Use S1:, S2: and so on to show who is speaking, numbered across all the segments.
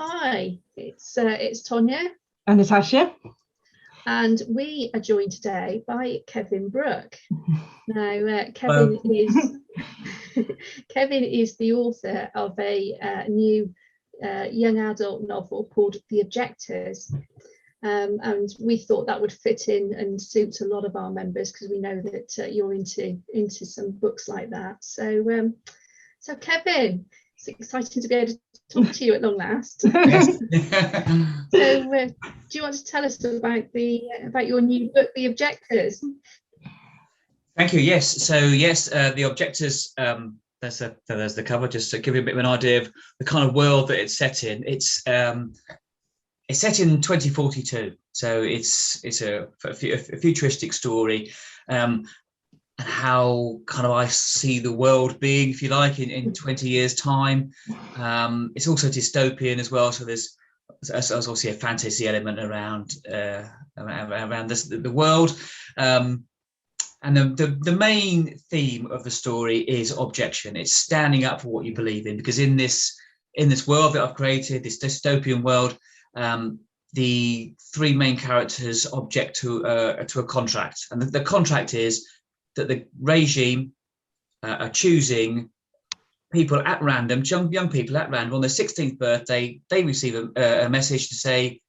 S1: Hi, it's Tonya
S2: and Natasha,
S1: and we are joined today by Kevin Brooke. Now, Kevin is the author of a new young adult novel called The Objectors, and we thought that would fit in and suit a lot of our members because we know that you're into some books like that. So Kevin, it's exciting to be able to talk to you at long last.
S3: Yes.
S1: So, do you want to tell us about your new book, The Objectors?
S3: Thank you. Yes. So yes, The Objectors. There's the cover, just to give you a bit of an idea of the kind of world that it's set in. It's set in 2042, so it's a futuristic story, and how kind of I see the world being, if you like, in 20 years' time. It's also dystopian as well, so there's obviously a fantasy element around the world. And the main theme of the story is objection. It's standing up for what you believe in, because in this world that I've created, this dystopian world, the three main characters object to a contract, and the contract is that the regime are choosing people at random, young people at random. On their 16th birthday, they receive a message to say,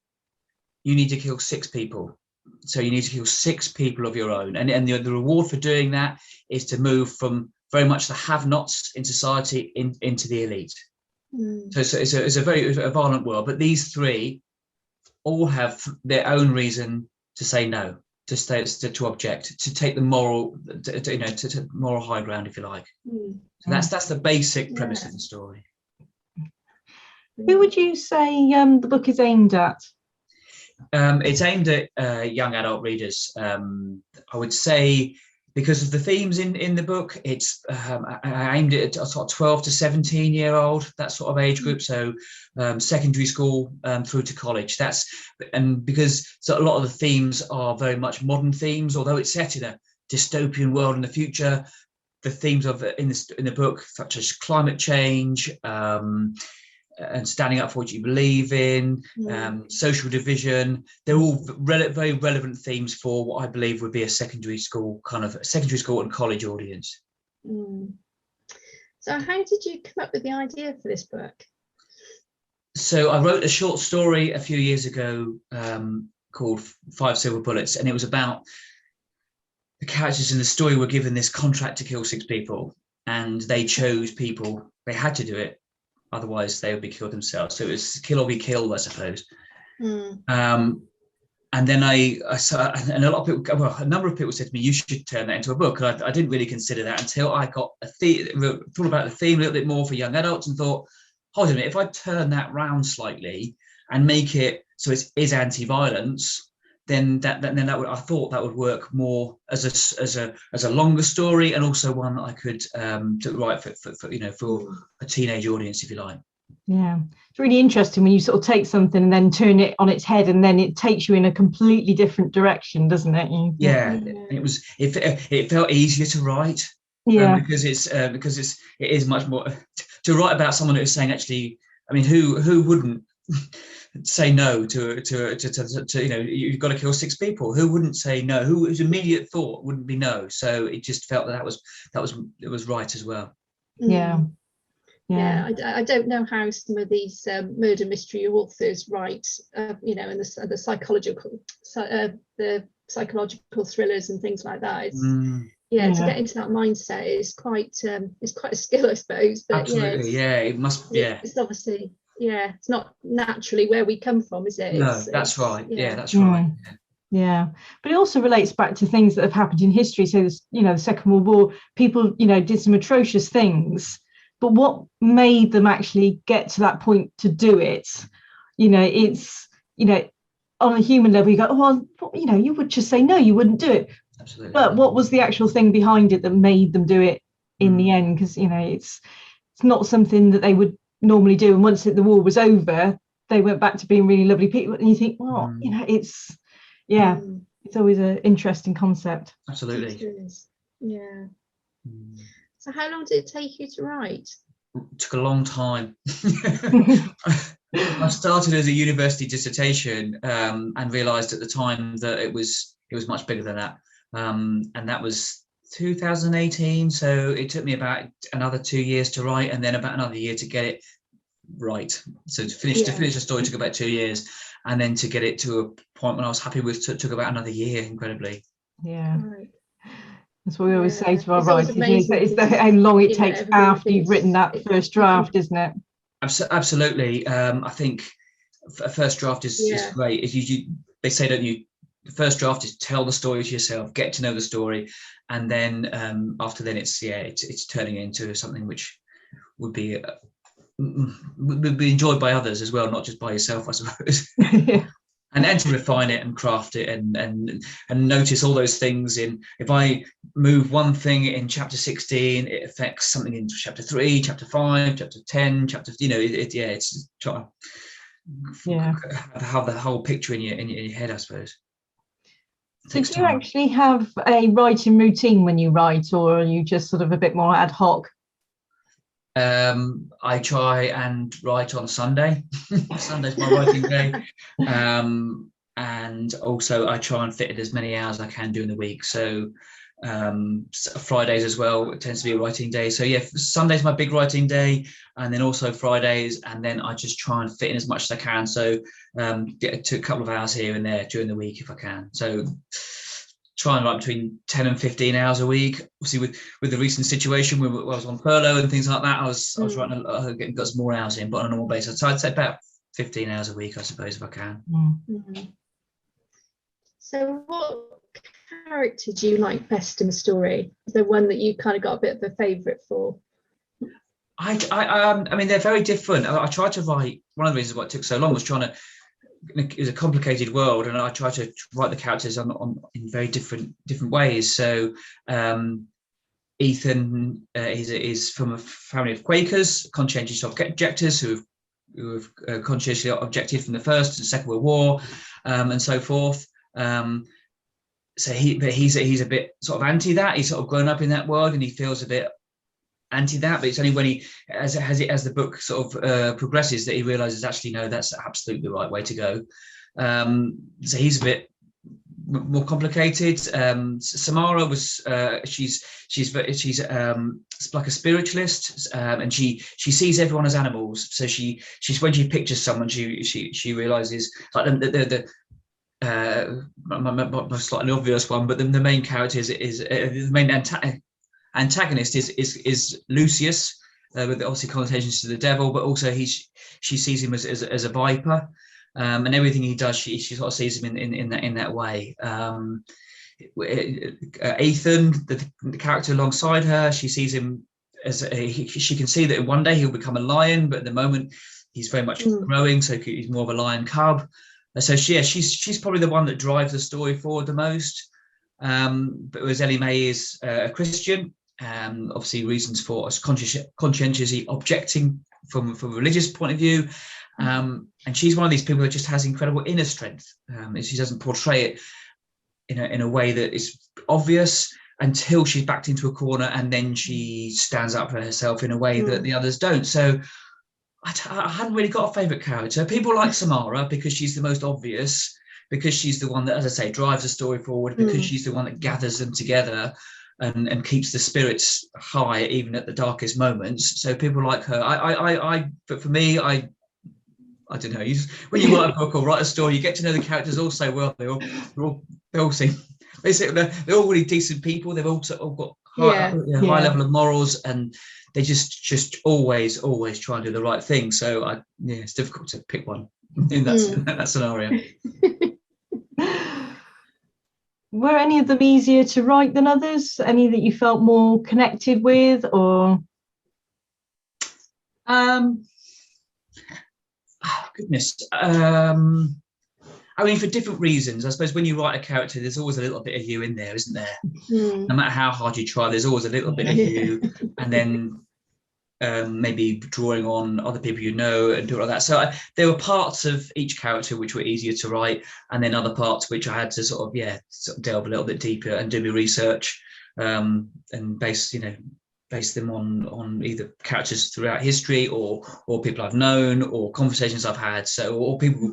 S3: you need to kill 6 people. So you need to kill 6 people of your own. And the reward for doing that is to move from very much the have-nots in society into the elite. So it's a very violent world. But these 3 all have their own reason to say no, to object, to take the moral, to moral high ground, if you like. So that's the basic premise of the story.
S2: Who would you say the book is aimed at?
S3: It's aimed at young adult readers. I would say, because of the themes in the book, it's I aimed it at a sort of 12 to 17-year-old, that sort of age group. So secondary school through to college. And because a lot of the themes are very much modern themes, although it's set in a dystopian world in the future. The themes of in the book, such as climate change, and standing up for what you believe in, social division, they're all very relevant themes for what I believe would be a secondary school and college audience.
S1: So how did you come up with the idea for this book?
S3: So I wrote a short story a few years ago called 5 Silver Bullets, and it was about the characters in the story were given this contract to kill 6 people, and they chose people. They had to do it, otherwise they would be killed themselves. So it was kill or be killed, I suppose. And then I saw, and a number of people said to me, you should turn that into a book. And I didn't really consider that until I got thought about the theme a little bit more for young adults, and thought, hold on a minute, if I turn that round slightly and make it so it is anti-violence, then I thought that would work more as a longer story, and also one that I could write for a teenage audience, if you like.
S2: Yeah, it's really interesting when you sort of take something and then turn it on its head, and then it takes you in a completely different direction, doesn't it?
S3: It felt easier to write. Because it is much more to write about someone who's saying, actually, I mean, who wouldn't say no to you've got to kill 6 people? Who wouldn't say no? Whose immediate thought wouldn't be no? So it just felt that was right as well.
S1: I don't know how some of these murder mystery authors write, and the psychological thrillers and things like that. It's to get into that mindset is quite a skill, I suppose. But
S3: absolutely, it must.
S1: It's obviously, it's not naturally where we come from, is it?
S3: That's right. That's right.
S2: Yeah, but it also relates back to things that have happened in history. So the Second World War, people did some atrocious things, but what made them actually get to that point to do it? It's on a human level, you go, oh, well, you would just say no, you wouldn't do it.
S3: Absolutely.
S2: But what was the actual thing behind it that made them do it in the end? Because it's not something that they would normally do. And once the war was over, they went back to being really lovely people. And you think, well, it's always an interesting concept.
S3: Absolutely.
S1: It is. Yeah. So how long did it take you to write?
S3: It took a long time. I started as a university dissertation, and realised at the time that it was much bigger than that, and that was 2018. So it took me about another 2 years to write, and then about another year to get it right. So to finish the story took about 2 years, and then to get it to a point when I was happy with took about another year, incredibly.
S2: Yeah.
S1: Right.
S2: That's what we always say to our
S1: It's always
S2: writers.
S1: amazing
S2: It's how long it takes after you've written that first draft, isn't it?
S3: Absolutely. I think a first draft is great. They say, don't you? The first draft is tell the story to yourself, get to know the story, and then after then it's turning into something which would be enjoyed by others as well, not just by yourself, I suppose.
S2: Yeah.
S3: And then to refine it and craft it and notice all those things. If I move one thing in chapter 16, it affects something in chapter 3, chapter 5, chapter 10, chapter, it's trying to have the whole picture in your head, I suppose.
S2: So do you actually have a writing routine when you write, or are you just sort of a bit more ad hoc?
S3: I try and write on Sunday. Sunday's my writing day, and also I try and fit in as many hours as I can during the week. So Fridays as well, it tends to be a writing day. So Sunday's my big writing day, and then also Fridays, and then I just try and fit in as much as I can. So get to a couple of hours here and there during the week if I can. So try and write between 10 and 15 hours a week. Obviously, with the recent situation where I was on furlough and things like that, I was writing got some more hours in, but on a normal basis. So I'd say about 15 hours a week, I suppose, if I can.
S1: Mm-hmm. So what character do you like best in the story? Is there one that you kind of got a bit of a favourite for?
S3: I mean, they're very different. I tried to write, one of the reasons why it took so long was trying to, it's a complicated world, and I try to write the characters in very different ways. So Ethan is from a family of Quakers, conscientious objectors who have conscientiously objected from the First and Second World War, and so forth. So he's a bit sort of anti that. He's sort of grown up in that world, and he feels a bit anti that. But it's only when he, as the book sort of progresses, that he realizes actually no, that's absolutely the right way to go. So he's a bit more complicated. Samara was she's like a spiritualist, and she sees everyone as animals. So she's when she pictures someone, she realizes like the slightly obvious one, but the main character is the main antagonist is Lucius, with obviously connotations to the devil, but also she sees him as a viper, and everything he does, she sort of sees him in that way. Ethan, the character alongside her, she sees him as she can see that one day he'll become a lion, but at the moment he's very much growing, so he's more of a lion cub. So she's probably the one that drives the story forward the most. But whereas Ellie Mae is a Christian, obviously reasons for us conscientiously objecting from a religious point of view, and she's one of these people that just has incredible inner strength. She doesn't portray it in a way that is obvious until she's backed into a corner, and then she stands up for herself in a way that the others don't. So I hadn't really got a favourite character. People like Samara because she's the most obvious, because she's the one that, as I say, drives the story forward, because she's the one that gathers them together and keeps the spirits high even at the darkest moments. So people like her. But for me, I don't know. When you write a book or write a story, you get to know the characters all so well. They all seem they're all really decent people. They've all got high level of morals, and they just always try and do the right thing. So it's difficult to pick one in that scenario.
S2: Were any of them easier to write than others? Any that you felt more connected with, or?
S3: Goodness. I mean, for different reasons. I suppose when you write a character, there's always a little bit of you in there, isn't there? No matter how hard you try, there's always a little bit of you, and then maybe drawing on other people you know and do all that. So there were parts of each character which were easier to write, and then other parts which I had to sort of delve a little bit deeper and do my research, and base base them on either characters throughout history or people I've known or conversations I've had. So, or people.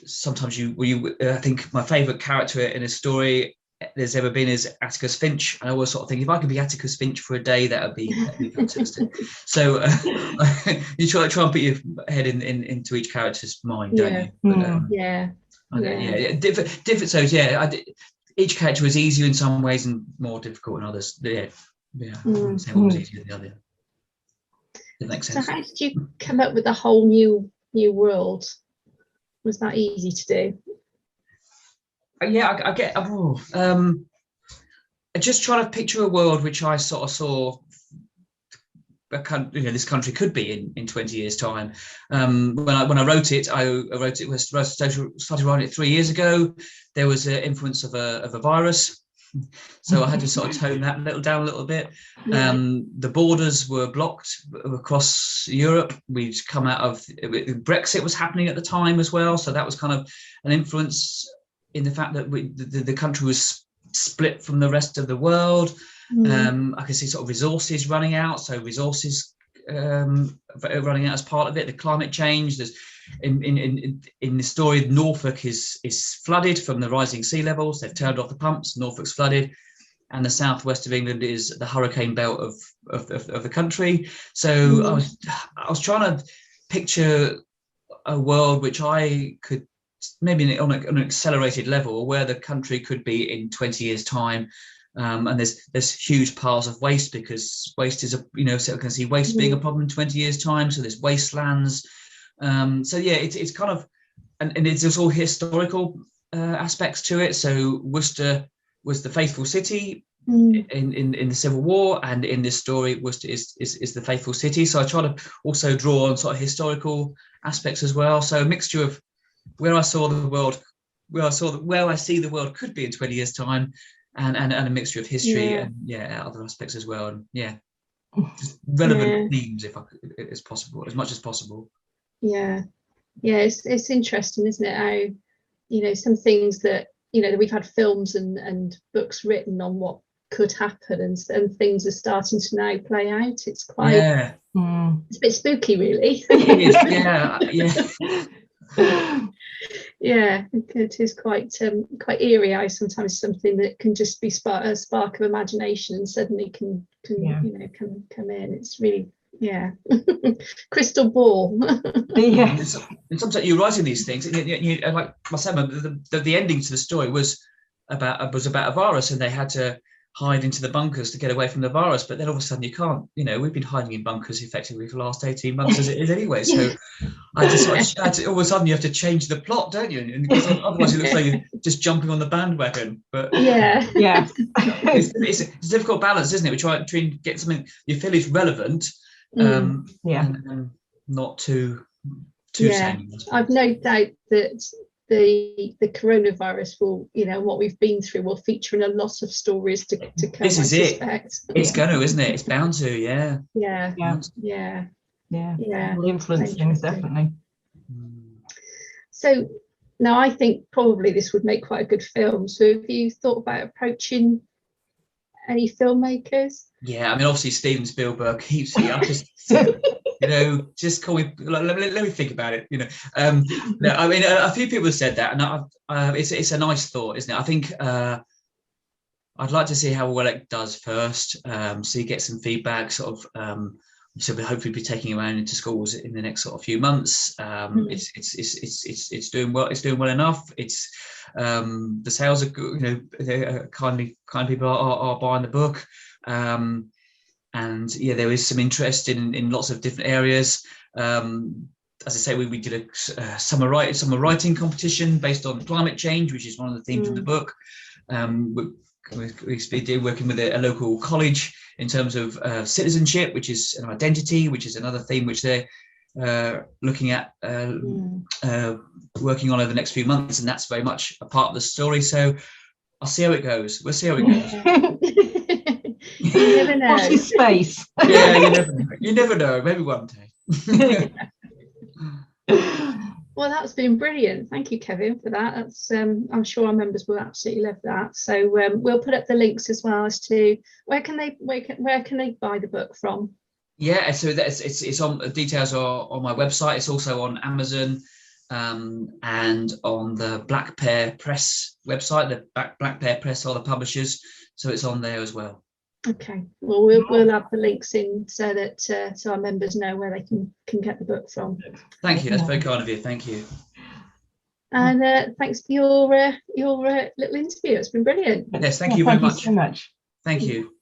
S3: Sometimes I think my favourite character in a story there's ever been is Atticus Finch. And I always sort of think if I could be Atticus Finch for a day, that'd be fantastic. So you try and put your head into each character's mind, don't you? But, different. So each character was easier in some ways and more difficult in others. I wouldn't say one was easier than the other. That makes sense.
S1: So how did you come up with a whole new world? Was that easy to do?
S3: I get. Just trying to picture a world which I sort of saw. This country could be in 20 years' time. When I wrote it, started writing it 3 years ago. There was an influence of a virus. So I had to sort of tone that down a little bit. The borders were blocked across Europe. We'd come out of Brexit was happening at the time as well, so that was kind of an influence in the fact that the country was split from the rest of the world. I could see sort of resources running out, so resources running out as part of it. The climate change. There's in the story, Norfolk is flooded from the rising sea levels. They've turned off the pumps. Norfolk's flooded, and the southwest of England is the hurricane belt of the country. So I was trying to picture a world which I could maybe on an accelerated level where the country could be in 20 years' time. And there's huge piles of waste because waste is so I can see waste being a problem in 20 years' time. So there's wastelands. It's kind of, and there's all historical aspects to it. So Worcester was the faithful city in the Civil War, and in this story, Worcester is the faithful city. So I try to also draw on sort of historical aspects as well. So a mixture of where I saw the world, where I see the world could be in 20 years' time, and a mixture of history and other aspects as well, and just relevant themes if possible, as much as possible.
S1: It's interesting, isn't it, how some things that that we've had films and books written on what could happen, and things are starting to now play out. It's quite it's a bit spooky, really.
S3: It is,
S1: it is quite eerie. I sometimes something that can just be a spark of imagination and suddenly can come in. It's really crystal ball.
S3: And sometimes you're writing these things, and like myself, the ending to the story was about a virus, and they had to hide into the bunkers to get away from the virus. But then all of a sudden you can't. We've been hiding in bunkers effectively for the last 18 months as it is anyway. So I just had to, all of a sudden you have to change the plot, don't you? And otherwise it looks like you're just jumping on the bandwagon. But it's a difficult balance, isn't it? We try to get something you feel is relevant, and not too same.
S1: I've no doubt that the coronavirus will, what we've been through will feature in a lot of stories to come.
S3: This is it. It's going to, isn't it? It's bound to,
S2: Will influence things, definitely.
S1: So now I think probably this would make quite a good film. So have you thought about approaching any filmmakers?
S3: Yeah, I mean, obviously Steven Spielberg keeps it. I just just call me. Let me think about it. No, I mean, a few people have said that, and it's a nice thought, isn't it? I think I'd like to see how well it does first. So you get some feedback, sort of. So we'll hopefully be taking it around into schools in the next sort of few months. It's doing well. It's doing well enough. It's the sales are good. Kind people are buying the book. And there is some interest in lots of different areas. As I say, we did a summer writing competition based on climate change, which is one of the themes of the book. We've been working with a local college in terms of citizenship, which is an identity, which is another theme which they're looking at working on over the next few months, and that's very much a part of the story. So I'll see how it goes. We'll see how it goes.
S1: You never know.
S2: Watch this space.
S3: You never know. Maybe one day.
S1: Well, that's been brilliant. Thank you, Kevin, for that. That's I'm sure our members will absolutely love that. So we'll put up the links as well as to where can they buy the book from.
S3: Yeah, so it's on, details are on my website. It's also on Amazon and on the Black Pear Press website. The Black Pear Press are the publishers, so it's on there as well.
S1: Okay, well we'll add the links in so that so our members know where they can get the book from.
S3: Thank you. That's very kind of you. Thank you.
S1: And thanks for your little interview. It's been brilliant.
S3: Yes, thank you very much.
S2: So much.
S3: Thank you.